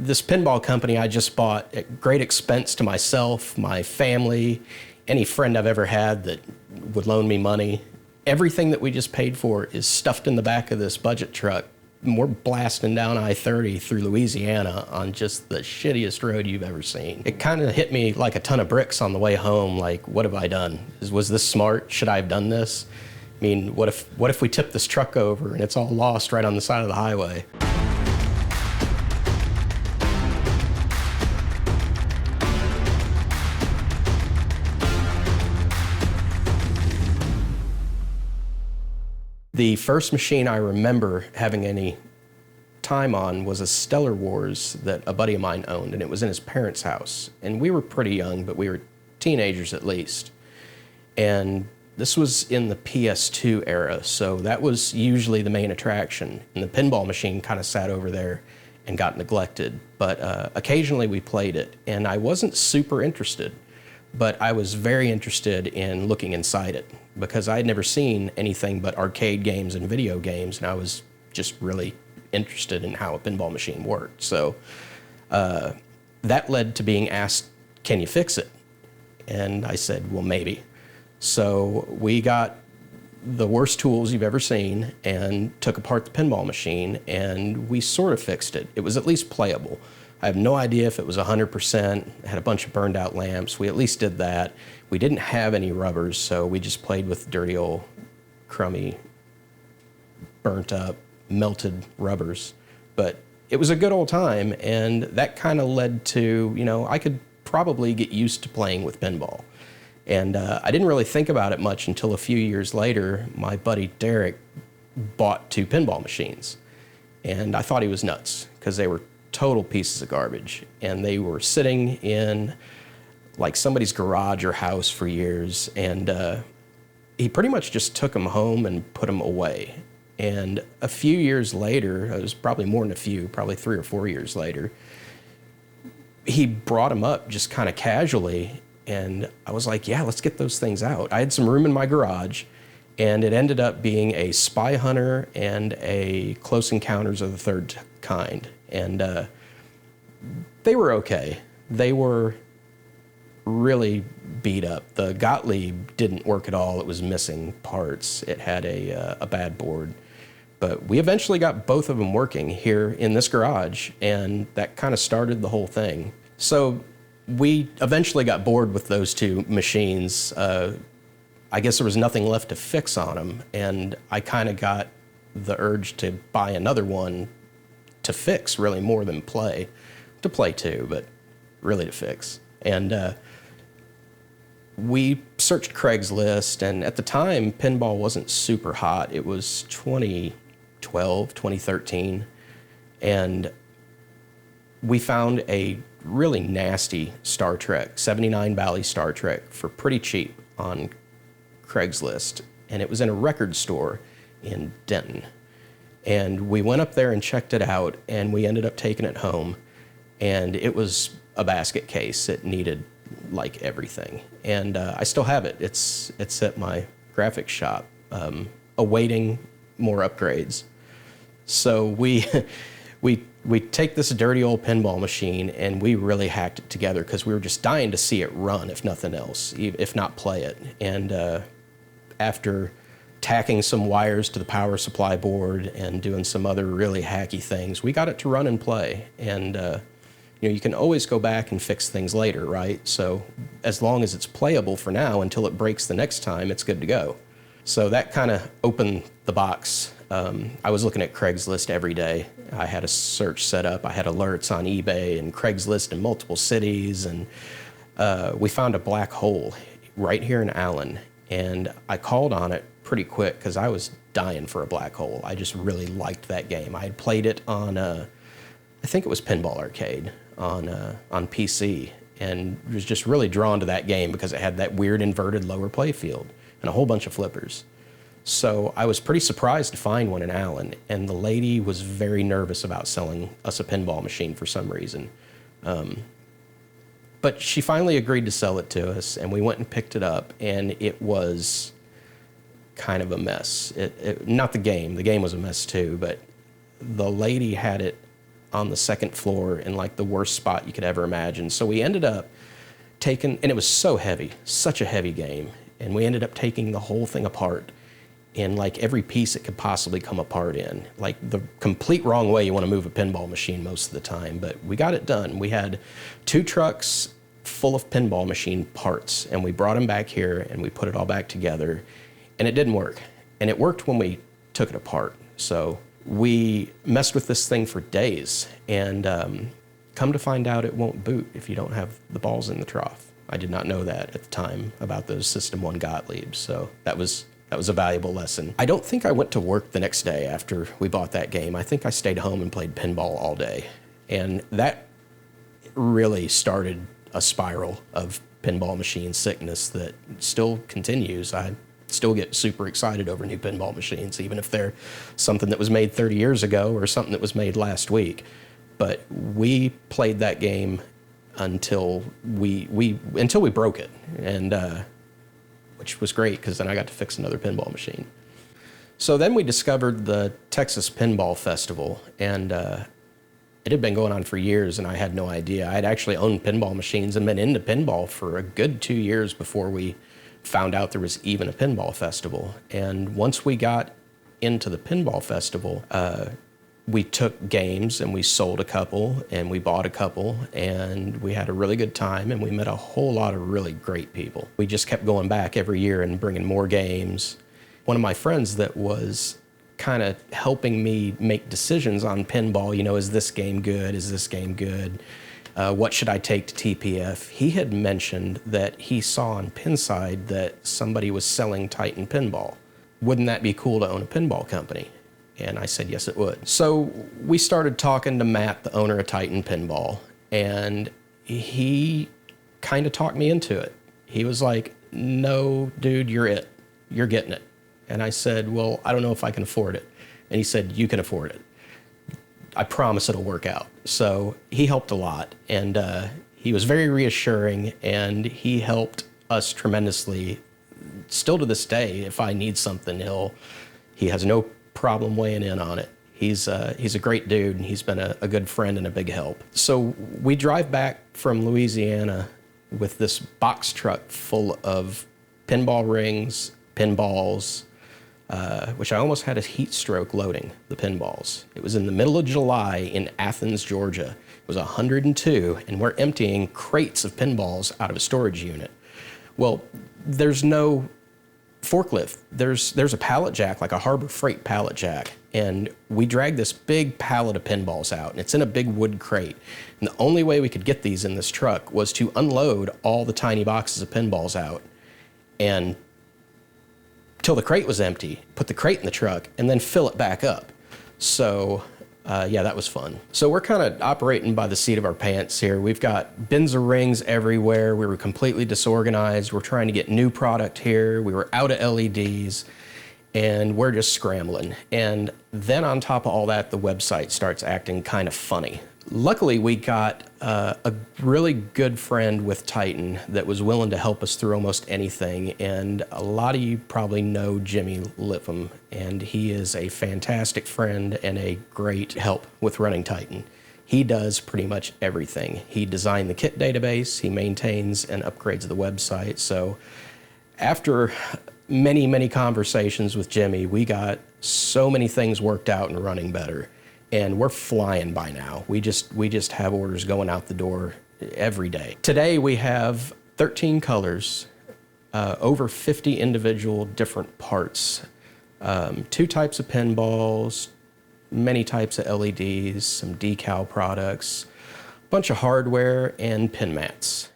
This pinball company I just bought at great expense to myself, my family, any friend I've ever had that would loan me money. Everything that we just paid for is stuffed in the back of this budget truck. And we're blasting down I-30 through Louisiana on just the shittiest road you've ever seen. It kind of hit me like a ton of bricks on the way home, like, what have I done? Was this smart? Should I have done this? I mean, what if we tip this truck over and it's all lost right on the side of the highway? The first machine I remember having any time on was a Stellar Wars that a buddy of mine owned, and it was in his parents' house. And we were pretty young, but we were teenagers at least. And this was in the PS2 era, so that was usually the main attraction. And the pinball machine kind of sat over there and got neglected. But occasionally we played it, and I wasn't super interested, but I was very interested in looking inside it because I had never seen anything but arcade games and video games, and I was just really interested in how a pinball machine worked. So that led to being asked, can you fix it? And I said, well, maybe. So we got the worst tools you've ever seen and took apart the pinball machine, and we sort of fixed it. It was at least playable. I have no idea if it was 100%. It had a bunch of burned out lamps. We at least did that. We didn't have any rubbers, so we just played with dirty old, crummy, burnt up, melted rubbers. But it was a good old time, and that kind of led to, you know, I could probably get used to playing with pinball. And I didn't really think about it much until a few years later. My buddy Derek bought 2 pinball machines, and I thought he was nuts because they were total pieces of garbage, and they were sitting in like somebody's garage or house for years, and he pretty much just took them home and put them away. And a few years later, it was probably more than a few, probably 3 or 4 years later, he brought them up just kind of casually, and I was like, yeah, let's get those things out. I had some room in my garage, and it ended up being a Spy Hunter and a Close Encounters of the Third Kind. And they were okay. They were really beat up. The Gottlieb didn't work at all. It was missing parts. It had a bad board. But we eventually got both of them working here in this garage, and that kind of started the whole thing. So we eventually got bored with those 2 machines. I guess there was nothing left to fix on them, and I kind of got the urge to buy another one to fix, really, more than play. To play too, but really to fix. And we searched Craigslist, and at the time, pinball wasn't super hot. It was 2012, 2013, and we found a really nasty Star Trek, 79 Bally Star Trek, for pretty cheap on Craigslist, and it was in a record store in Denton. And we went up there and checked it out, and we ended up taking it home, and it was a basket case. It needed like everything, and I still have it. It's at my graphics shop, awaiting more upgrades. So we take this dirty old pinball machine, and we really hacked it together because we were just dying to see it run, if nothing else, if not play it. And after tacking some wires to the power supply board and doing some other really hacky things, we got it to run and play. And you know, you can always go back and fix things later, right? So as long as it's playable for now until it breaks the next time, it's good to go. So that kind of opened the box. I was looking at Craigslist every day. I had a search set up. I had alerts on eBay and Craigslist in multiple cities, and we found a black hole right here in Allen, and I called on it pretty quick because I was dying for a black hole. I just really liked that game. I had played it on, I think it was Pinball Arcade on PC, and was just really drawn to that game because it had that weird inverted lower play field and a whole bunch of flippers. So I was pretty surprised to find one in Allen, and the lady was very nervous about selling us a pinball machine for some reason. But she finally agreed to sell it to us, and we went and picked it up, and it was kind of a mess. Not the game was a mess too, but the lady had it on the second floor in like the worst spot you could ever imagine. So we ended up taking, and it was so heavy, such a heavy game, and we ended up taking the whole thing apart in like every piece it could possibly come apart in. Like the complete wrong way you want to move a pinball machine most of the time, but we got it done. We had 2 trucks full of pinball machine parts, and we brought them back here and we put it all back together, and it didn't work. And it worked when we took it apart. So we messed with this thing for days, and come to find out it won't boot if you don't have the balls in the trough. I did not know that at the time about those System 1 Gottliebs, so that was a valuable lesson. I don't think I went to work the next day after we bought that game. I think I stayed home and played pinball all day, and that really started a spiral of pinball machine sickness that still continues. I still get super excited over new pinball machines, even if they're something that was made 30 years ago or something that was made last week. But we played that game until we broke it, and which was great because then I got to fix another pinball machine. So then we discovered the Texas Pinball Festival, and it had been going on for years, and I had no idea. I had actually owned pinball machines and been into pinball for a good 2 years before we found out there was even a pinball festival. And once we got into the pinball festival, we took games and we sold a couple and we bought a couple, and we had a really good time, and we met a whole lot of really great people. We just kept going back every year and bringing more games. One of my friends that was kind of helping me make decisions on pinball, is this game good? Is this game good? What should I take to TPF? He had mentioned that he saw on Pinside that somebody was selling Titan Pinball. Wouldn't that be cool to own a pinball company? And I said, yes, it would. So we started talking to Matt, the owner of Titan Pinball, and he kind of talked me into it. He was like, no, dude, you're it. You're getting it. And I said, well, I don't know if I can afford it. And he said, you can afford it. I promise it'll work out. So he helped a lot, and he was very reassuring, and he helped us tremendously. Still to this day, if I need something, he has no problem weighing in on it. He's a great dude, and he's been a good friend and a big help. So we drive back from Louisiana with this box truck full of pinball rings, pinballs, which I almost had a heat stroke loading the pinballs. It was in the middle of July in Athens, Georgia. It was 102, and we're emptying crates of pinballs out of a storage unit. Well, there's no forklift. There's a pallet jack, like a Harbor Freight pallet jack, and we dragged this big pallet of pinballs out, and it's in a big wood crate. And the only way we could get these in this truck was to unload all the tiny boxes of pinballs out, and till the crate was empty, put the crate in the truck, and then fill it back up. So yeah, that was fun. So we're kind of operating by the seat of our pants here. We've got bins of rings everywhere. We were completely disorganized. We're trying to get new product here. We were out of LEDs, and we're just scrambling. And then on top of all that, the website starts acting kind of funny. Luckily, we got a really good friend with Titan that was willing to help us through almost anything, and a lot of you probably know Jimmy Lipham, and he is a fantastic friend and a great help with running Titan. He does pretty much everything. He designed the kit database, he maintains and upgrades the website. So after many, many conversations with Jimmy, we got so many things worked out and running better. And we're flying by now. We just have orders going out the door every day. Today we have 13 colors, over 50 individual different parts, 2 types of pinballs, many types of LEDs, some decal products, a bunch of hardware, and pin mats.